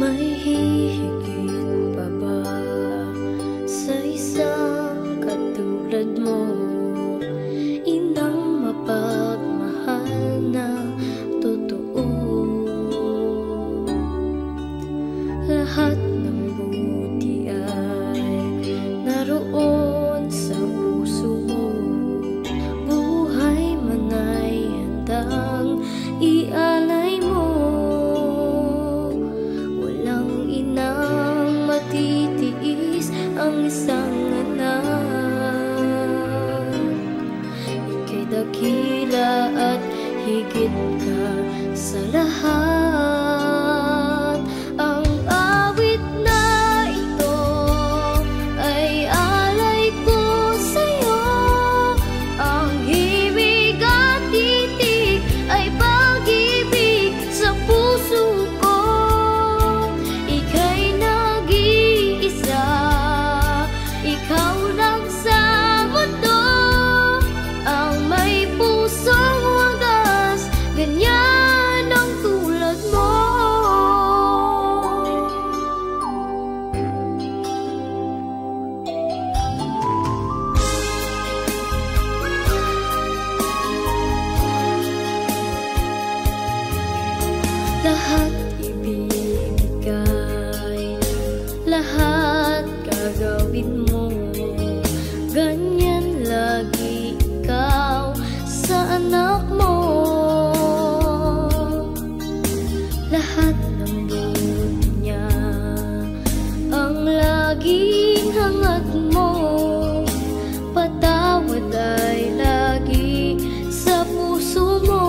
May hihigit pa ba sa isang katulad mo? Inang mapagmahal na totoo. Lahat ng buti ay naroon sa puso mo. Buhay man ay handang ialay mo. Matitiis ang isang anak. Ika'y dakila at higit ka sa lahat. Ang awit na ito ay alay ko sa'yo. Ang himig at titig ay pag-ibig sa puso ko. Ikaw lang sa mundo ang may pusong wagas, ganyan ang tulad mo. Lahat ibibigay, lahat gagawin mo. Ganyan lagi ikaw sa anak mo. Lahat ng buti niya ang laging hangat mo. Patawad ay lagi sa puso mo.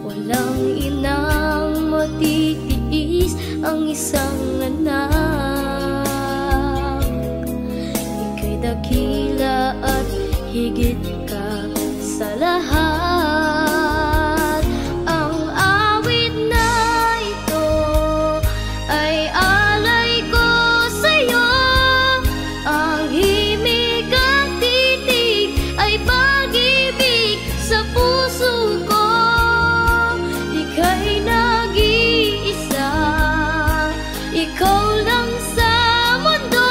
Walang inang matitiis ang isang anak. Dakila at higit ka sa lahat. Ang awit na ito ay alay ko sa'yo. Ang himig at titig ay pag-ibig sa puso ko. Ika'y nag-iisa, ikaw lang sa mundo.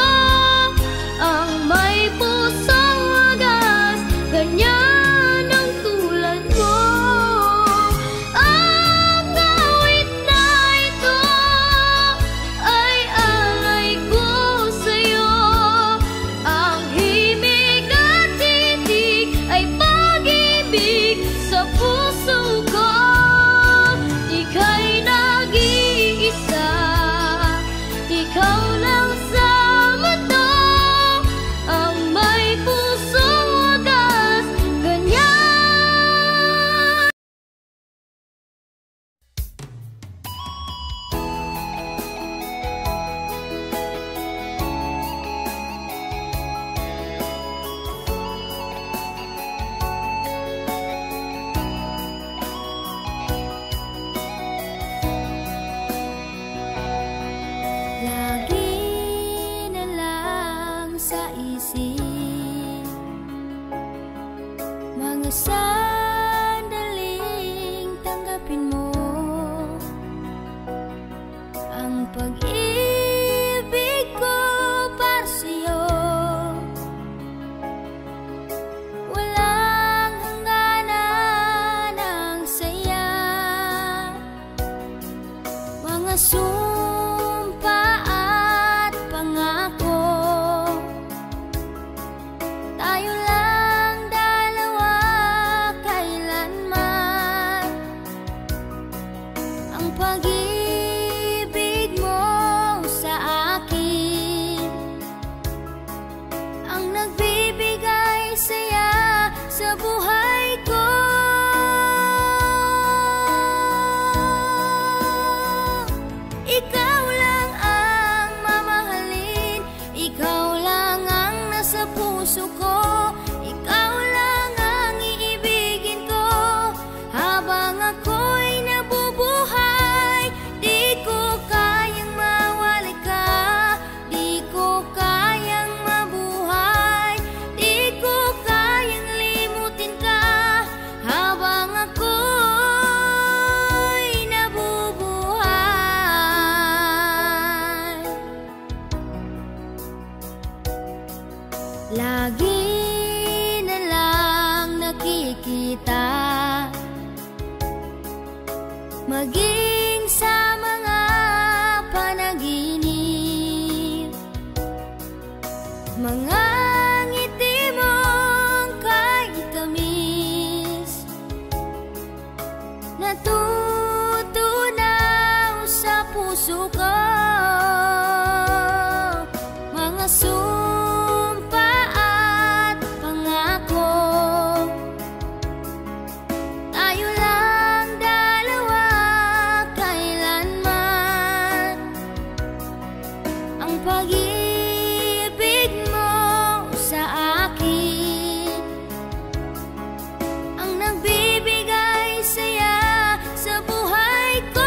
May pusong wagas, ganyan ang tulad mo. Ang awit na ito ay alay ko sa'yo. Ang himig at titig ay pag-ibig sa puso ko. Ika'y nag-iisa, ikaw lang sa mundo. Ang may pusong wagas, ganyan. Lagi na lang sa isip mga sandaling tanggapin mo ang pag-ibig ko para sa'yo. Walang hangganan ang saya, mga sumpa at pangako. Tayo lang dalawa kailanman. Ang pag-ibig mo sa akin ang nagbibigay saya sa buhay ko. maging sa mga panaginip. Mga ngiti mong kay tamis, natutunaw sa puso ko. Mga sumpa at pangako, tayo lang dalawa kailanman. Ang pag-ibig mo sa akin ang nagbibigay saya sa buhay ko.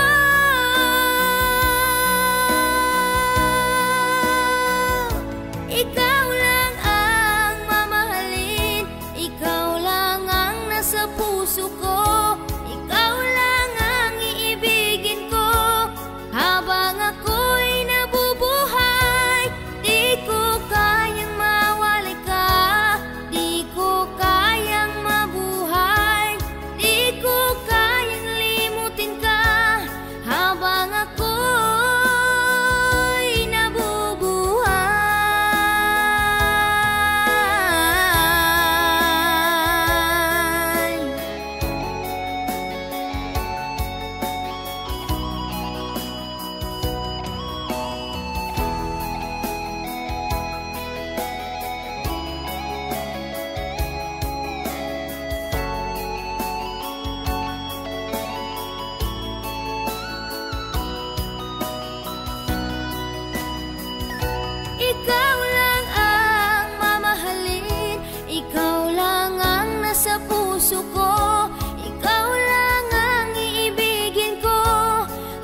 Ikaw lang ang mamahalin, ikaw lang ang nasa puso ko, ikaw lang ang iibigin ko habang ako'y nabubuhay. Di ko kayang mawalay ka, di ko kayang mabuhay, di ko kayang limutin ka habang ako'y nabubuhay. Ikaw lang ang mamahalin, ikaw lang ang nasa puso ko, ikaw lang ang iibigin ko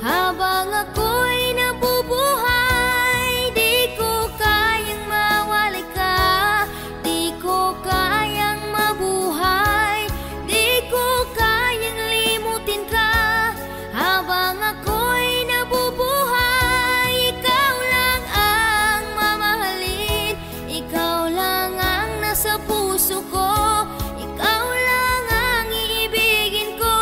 habang ako'y nabubuhay. Di ko kayang mawalay ka, di ko kayang mabuhay, di ko kayang limutin ka habang ako'y nabubuhay. Ikaw lang ang mamahalin, ikaw lang ang nasa puso ko, ikaw lang ang iibigin ko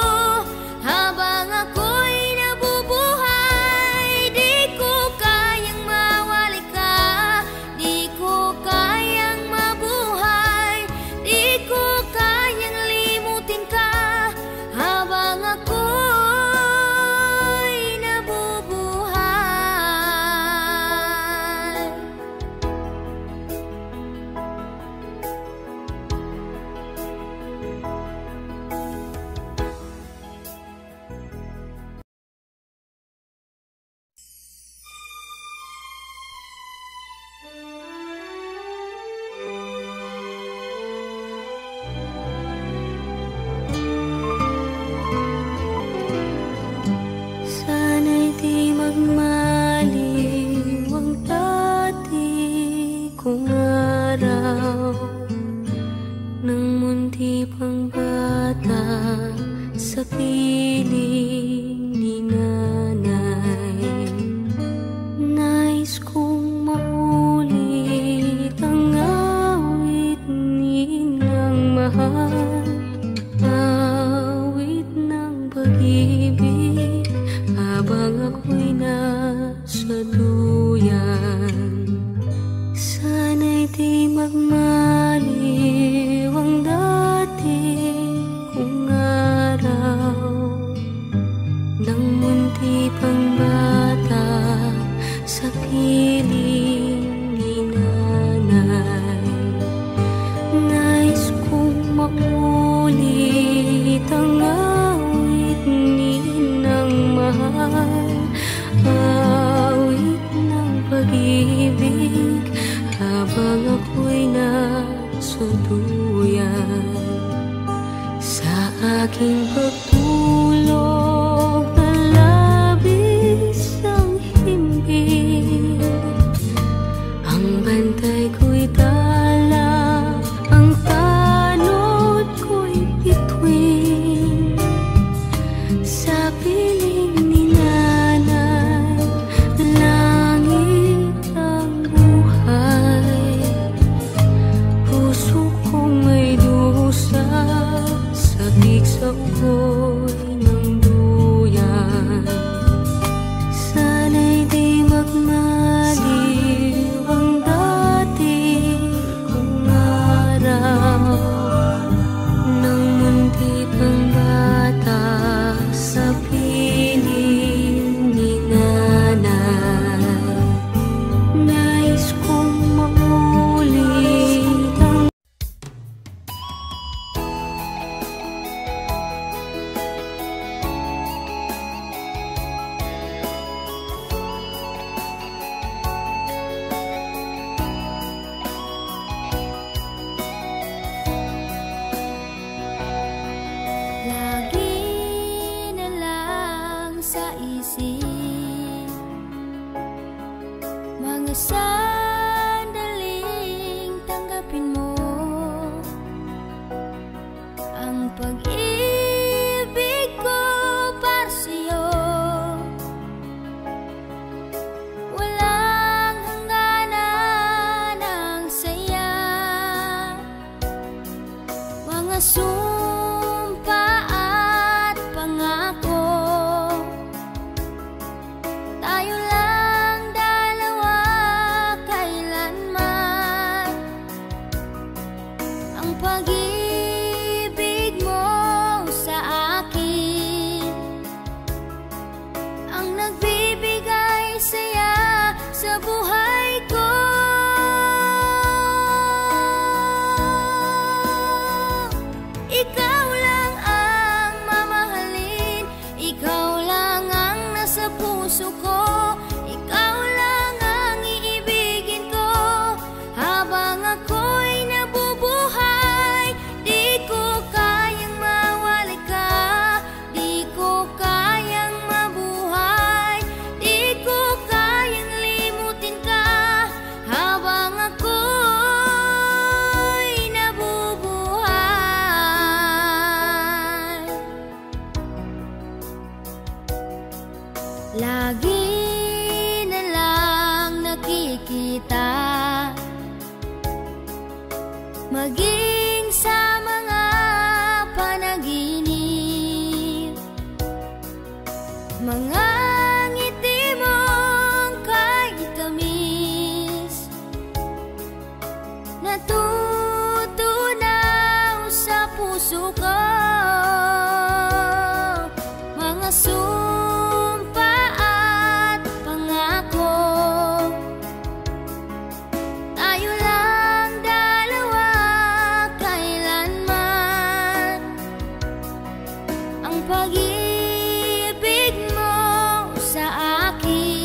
habang ako'y nabubuhay. Di ko kayang mawalay ka, di ko kayang mabuhay, di ko kayang limutin ka habang ako'y nabubuhay. Sana'y di magmaliw ang dati kong araw, nang munti pang bata sa piling ni nanay. Nais kong maulit ang awit ni ng mahal, awit ng pag-ibig habang ako'y nasa duyan. Sana'y di magmaliw ang dati kong araw, nang munti pang bata sa piling ni nanay. Nais kong maulit ang awit ni ng mahal, awit ng pag-ibig habang ako'y nasa duyan. Sa aking pagtulog na labis ang himbing, ang bantay ko'y dala, ang tanod ko'y bituin. Sa piling ni nanay, langit ang buhay. Puso kong may dusa, sabik sa ugo'y sandaling tanggapin mo ang pag-ibig ko para sa'yo. Walang hangganan ang saya, mga sumpa at pangako. Tayo lang dalawa kailanman, ang pag-ibig mo sa akin ang nagbibigay saya sa buhay ko. Ikaw lang ang mamahalin, ikaw lang ang nasa puso ko, ikaw lang ang iibigin ko habang ako'y nabubuhay. Di ko kayang mawala ka, di ko kayang mabuhay, di ko kayang limutin ka habang ako'y nabubuhay. Lagi na lang nakikita, maging sa mga panaginip, mga ngiti mong kahit tamis, natutunaw sa puso ko. Mga sumpa at pangako, tayo lang dalawa kailanman, ang pag-ibig mo sa akin.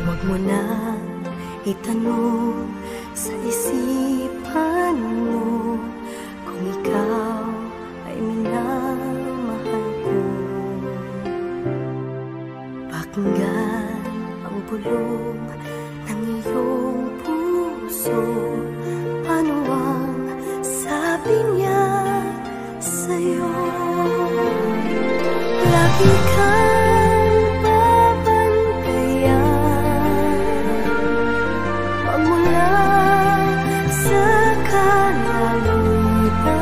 Huwag mo na itanong sa isipan mo kung ikaw ay minamahal ko. Pakinggan ang bulong ng iyong puso, ano ang sabi niya sa'yo. Lagi kang babantayan, magmula sa kalangitan,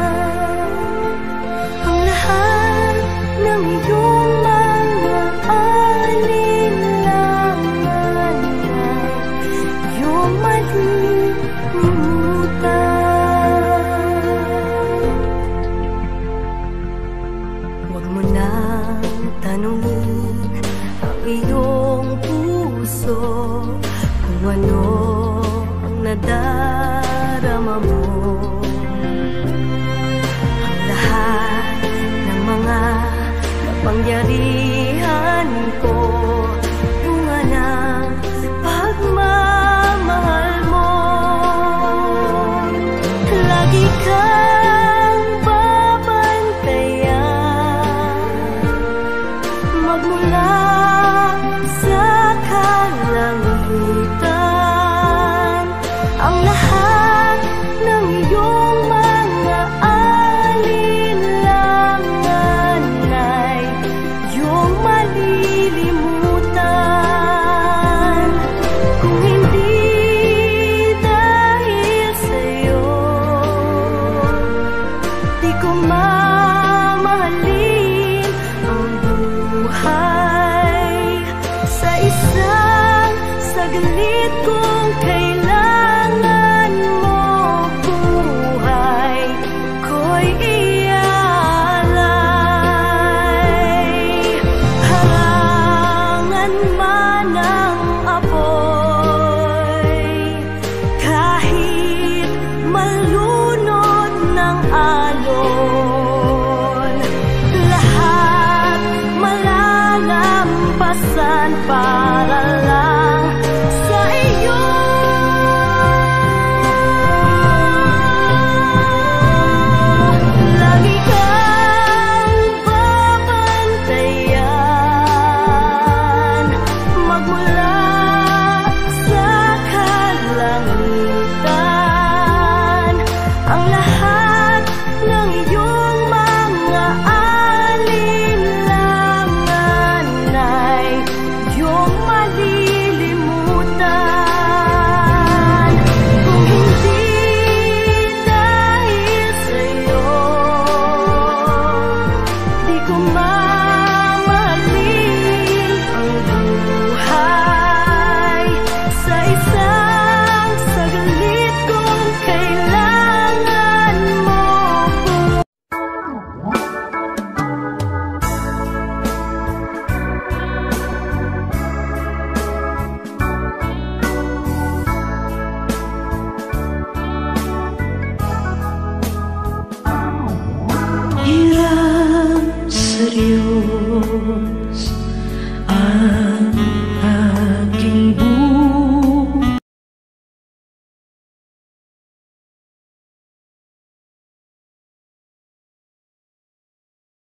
ang lahat ng iyong mga alinlangan ay iyong malilimutan. Huwag mo nang tanungin ang iyong puso kung ano ang nadarama mo. Ang lahat ng mga kapangyarihan ko, bunga ng pagmamahal mo. Lagi kang babantayan, magmula sa kalangitan, ang lahat ng iyong mga alinlangan ay iyong malilimutan. Kung hindi dahil sa'yo, di ko mamahalin ang buhay. Sa isang saglit kung kailangan mo buhay ko'y ialay. Harangan man ang apoy, kahit malunod ng alon, yan para lang sa iyo. Lagi kang babantayan magmula sa kalangitan. Ang lahat ng iyong mga alinlangan ay iyong malilimutan. Kung hindi dahil sa'yo, di ko mamahalin ang buhay. Sa isang saglit kung kailangan mo ko. Hirap sa iyong